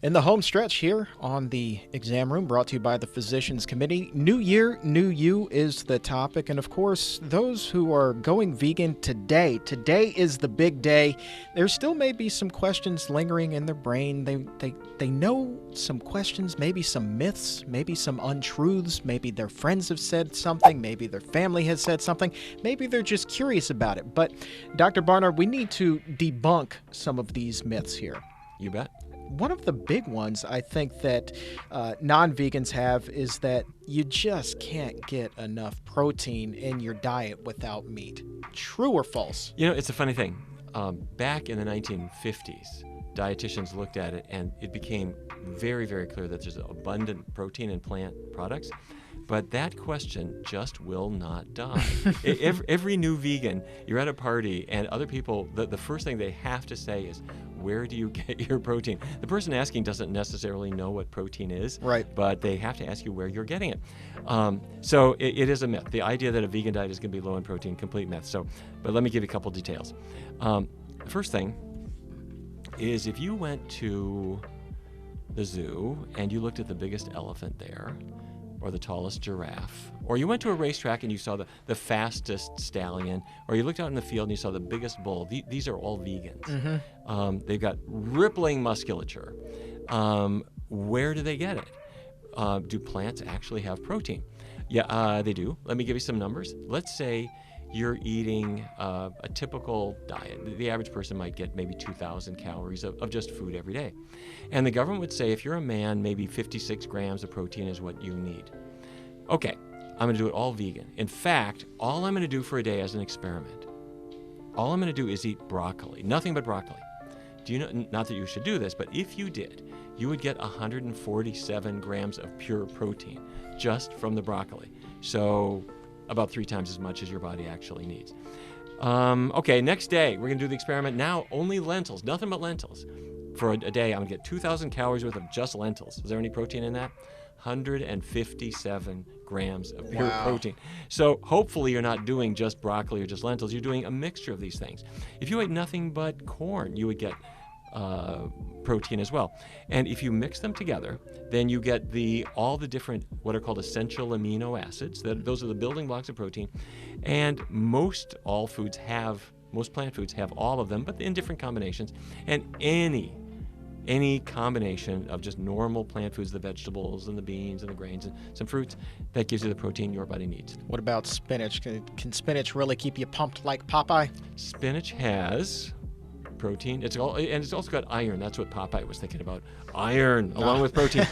In the home stretch here on the exam room, brought to you by the Physicians Committee, New Year, New You is the topic. And of course, those who are going vegan today is the big day. There still may be some questions lingering in their brain. They know some questions, maybe some myths, maybe some untruths. Maybe their friends have said something. Maybe their family has said something. Maybe they're just curious about it. But Dr. Barnard, we need to debunk some of these myths here. You bet. One of the big ones I think that non-vegans have is that you just can't get enough protein in your diet without meat. True or false? You know, it's a funny thing. Back in the 1950s, dietitians looked at it and it became very, very clear that there's abundant protein in plant products. But that question just will not die. Every new vegan, you're at a party and other people, the first thing they have to say is, where do you get your protein? The person asking doesn't necessarily know what protein is, right? But they have to ask you where you're getting it. So it is a myth. The idea that a vegan diet is going to be low in protein, complete myth. But let me give you a couple details. First thing is if you went to the zoo and you looked at the biggest elephant there, or the tallest giraffe, or you went to a racetrack and you saw the fastest stallion, or you looked out in the field and you saw the biggest bull. These are all vegans. Mm-hmm. They've got rippling musculature. Where do they get it? Do plants actually have protein? Yeah, they do. Let me give you some numbers. Let's say you're eating a typical diet. The average person might get maybe 2,000 calories of just food every day. And the government would say, if you're a man, maybe 56 grams of protein is what you need. Okay, I'm going to do it all vegan. In fact, all I'm going to do for a day as an experiment, all I'm going to do is eat broccoli, nothing but broccoli. Do you know, not that you should do this, but if you did, you would get 147 grams of pure protein just from the broccoli. So about 3 times as much as your body actually needs. Okay, next day, we're going to do the experiment. Now, only lentils, nothing but lentils. For a day, I'm going to get 2,000 calories worth of just lentils. Is there any protein in that? 157 grams of pure protein. So hopefully you're not doing just broccoli or just lentils. You're doing a mixture of these things. If you ate nothing but corn, you would get protein as well. And if you mix them together, then you get all the different what are called essential amino acids. Those are the building blocks of protein. And most plant foods have all of them, but in different combinations. And any combination of just normal plant foods, the vegetables and the beans and the grains and some fruits, that gives you the protein your body needs. What about spinach? Can spinach really keep you pumped like Popeye? Spinach has protein. It's also got iron. That's what Popeye was thinking about. Iron along with protein.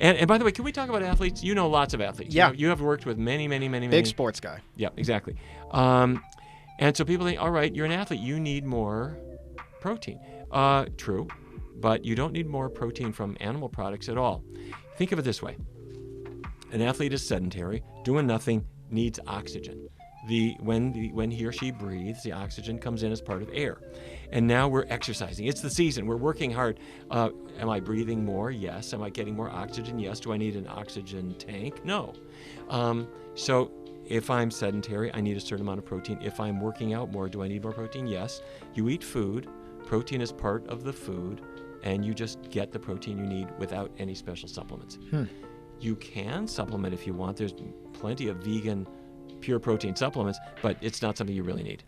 And by the way, can we talk about athletes? You know lots of athletes. Yeah. You have worked with many. Big sports guy. Yeah, exactly. And so people think, all right, you're an athlete. You need more protein. True, but you don't need more protein from animal products at all. Think of it this way. An athlete is sedentary, doing nothing, needs oxygen. When he or she breathes, the oxygen comes in as part of air. And now we're exercising. It's the season. We're working hard. Am I breathing more? Yes. Am I getting more oxygen? Yes. Do I need an oxygen tank? No. So if I'm sedentary, I need a certain amount of protein. If I'm working out more, do I need more protein? Yes. You eat food. Protein is part of the food, and you just get the protein you need without any special supplements. You can supplement if you want. There's plenty of vegan pure protein supplements, but it's not something you really need.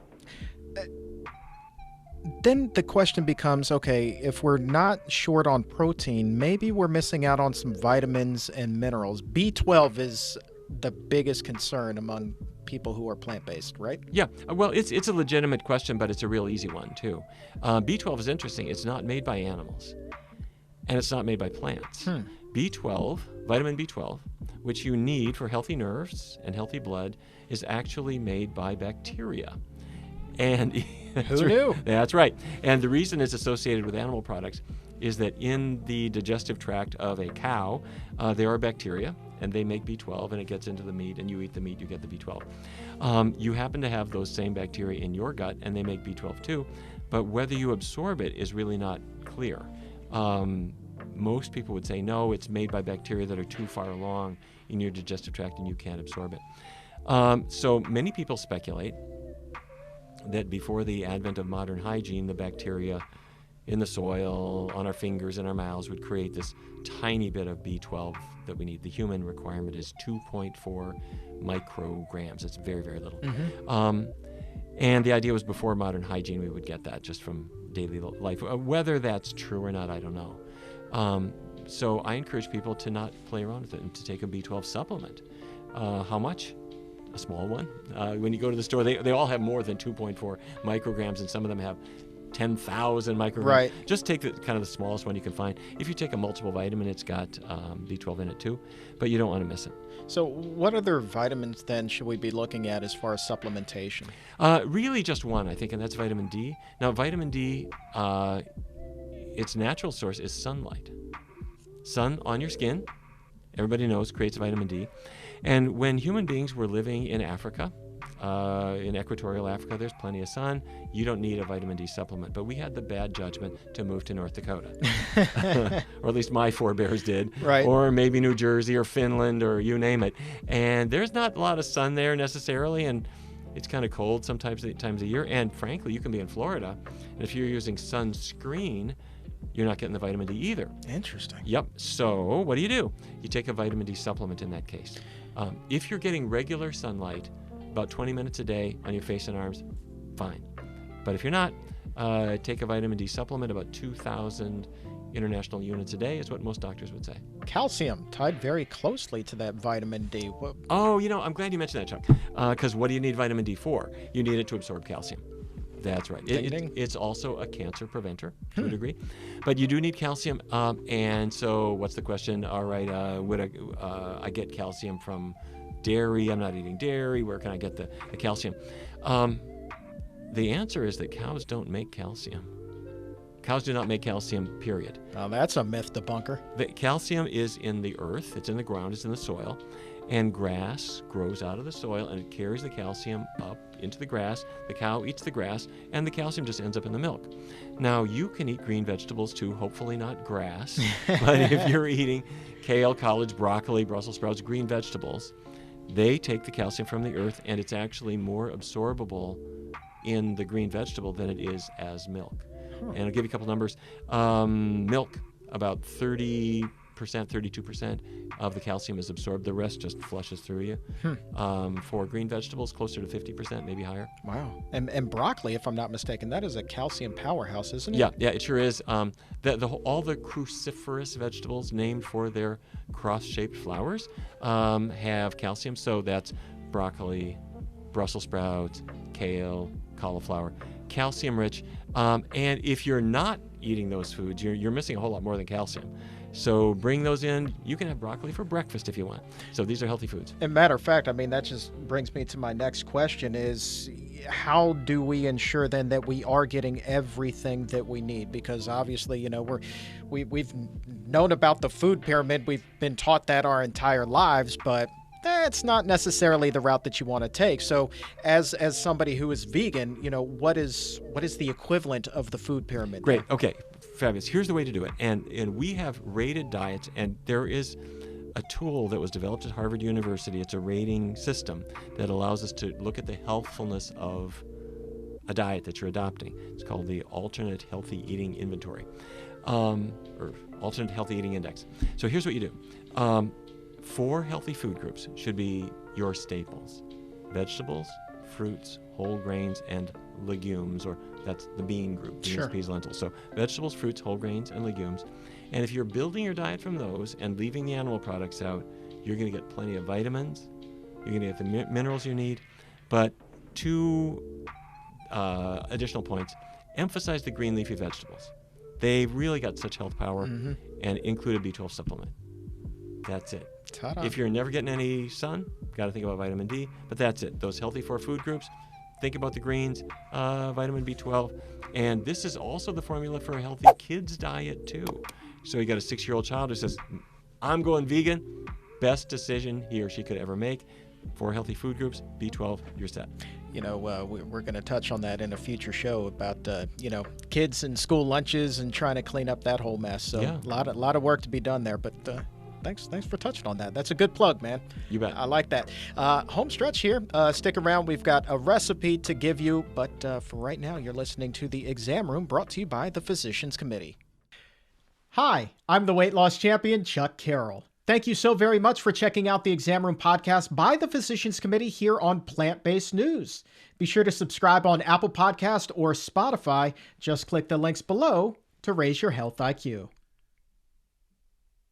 Then the question becomes, okay, if we're not short on protein, maybe we're missing out on some vitamins and minerals. B12 is the biggest concern among people who are plant-based, right? Yeah, well, it's a legitimate question, but it's a real easy one, too. B12 is interesting. It's not made by animals, and it's not made by plants. B12, vitamin B12, which you need for healthy nerves and healthy blood, is actually made by bacteria. And who knew? That's right. And the reason it's associated with animal products is that in the digestive tract of a cow, there are bacteria, and they make B12, and it gets into the meat, and you eat the meat, you get the B12. You happen to have those same bacteria in your gut, and they make B12 too, but whether you absorb it is really not clear. Most people would say, no, it's made by bacteria that are too far along in your digestive tract, and you can't absorb it. So many people speculate that before the advent of modern hygiene, the bacteria in the soil, on our fingers, in our mouths, would create this tiny bit of B12 that we need. The human requirement is 2.4 micrograms. It's very, very little. And the idea was before modern hygiene, we would get that just from daily life. Whether that's true or not, I don't know. So I encourage people to not play around with it and to take a B12 supplement. How much? A small one. When you go to the store, they all have more than 2.4 micrograms, and some of them have 10,000 micrograms. Right. Just take kind of the smallest one you can find. If you take a multiple vitamin, it's got B12 in it too, but you don't want to miss it. So what other vitamins then should we be looking at as far as supplementation? Really just one, I think, and that's vitamin D. Now, vitamin D, its natural source is sunlight. Sun on your skin, everybody knows, creates vitamin D. And when human beings were living in Africa, in equatorial Africa, there's plenty of sun. You don't need a vitamin D supplement. But we had the bad judgment to move to North Dakota. Or at least my forebears did. Right. Or maybe New Jersey or Finland or you name it. And there's not a lot of sun there necessarily. And it's kind of cold sometimes times a year. And frankly, you can be in Florida. And if you're using sunscreen, you're not getting the vitamin D either. Interesting. Yep. So what do? You take a vitamin D supplement in that case. If you're getting regular sunlight, about 20 minutes a day on your face and arms, fine. But if you're not, take a vitamin D supplement. About 2,000 international units a day is what most doctors would say. Calcium tied very closely to that vitamin D. Oh, I'm glad you mentioned that, Chuck. Because what do you need vitamin D for? You need it to absorb calcium. That's right. It's also a cancer preventer to a degree. But you do need calcium. And so what's the question? All right, would I get calcium from dairy? I'm not eating dairy. Where can I get the calcium? The answer is that cows don't make calcium. Cows do not make calcium, period. Oh, that's a myth debunker. The calcium is in the earth. It's in the ground. It's in the soil. And grass grows out of the soil, and it carries the calcium up into the grass. The cow eats the grass, and the calcium just ends up in the milk. Now, you can eat green vegetables too, hopefully not grass. But if you're eating kale, collard, broccoli, Brussels sprouts, green vegetables, they take the calcium from the earth, and it's actually more absorbable in the green vegetable than it is as milk. And I'll give you a couple numbers. Milk, about 30%, 32% of the calcium is absorbed. The rest just flushes through you. For green vegetables, closer to 50%, maybe higher. Wow. And broccoli, if I'm not mistaken, that is a calcium powerhouse, isn't it? Yeah, it sure is. All the cruciferous vegetables named for their cross-shaped flowers have calcium. So that's broccoli, Brussels sprouts, kale, cauliflower, calcium-rich. And if you're not eating those foods, you're missing a whole lot more than calcium. So bring those in. You can have broccoli for breakfast if you want. So these are healthy foods. And matter of fact, I mean, that just brings me to my next question is how do we ensure then that we are getting everything that we need? Because obviously, we've known about the food pyramid. We've been taught that our entire lives, but that's not necessarily the route that you want to take. So as somebody who is vegan, what is the equivalent of the food pyramid? Great. Okay. Fabulous. Here's the way to do it. And we have rated diets, and there is a tool that was developed at Harvard University. It's a rating system that allows us to look at the healthfulness of a diet that you're adopting. It's called the Alternate Healthy Eating Inventory, or Alternate Healthy Eating Index. So here's what you do. 4 healthy food groups should be your staples: vegetables, fruits, whole grains, and legumes, or that's the bean group, beans, peas, lentils. So vegetables, fruits, whole grains, and legumes. And if you're building your diet from those and leaving the animal products out, you're going to get plenty of vitamins. You're going to get the minerals you need. But 2 additional points. Emphasize the green leafy vegetables. They've really got such health power, and include a B12 supplement. That's it. Ta-da. If you're never getting any sun, got to think about vitamin D, but that's it. Those healthy 4 food groups, think about the greens, vitamin B12, and this is also the formula for a healthy kids diet too. So you got a 6-year-old child who says, I'm going vegan, best decision he or she could ever make. 4 healthy food groups, B12, you're set. We're going to touch on that in a future show about, kids and school lunches and trying to clean up that whole mess. So Yeah. a lot of work to be done there, but Thanks for touching on that. That's a good plug, man. You bet. I like that. Home stretch here. Stick around. We've got a recipe to give you, but for right now, you're listening to The Exam Room, brought to you by the Physicians Committee. Hi, I'm the weight loss champion, Chuck Carroll. Thank you so very much for checking out the Exam Room podcast by the Physicians Committee here on Plant-Based News. Be sure to subscribe on Apple Podcast or Spotify. Just click the links below to raise your health IQ.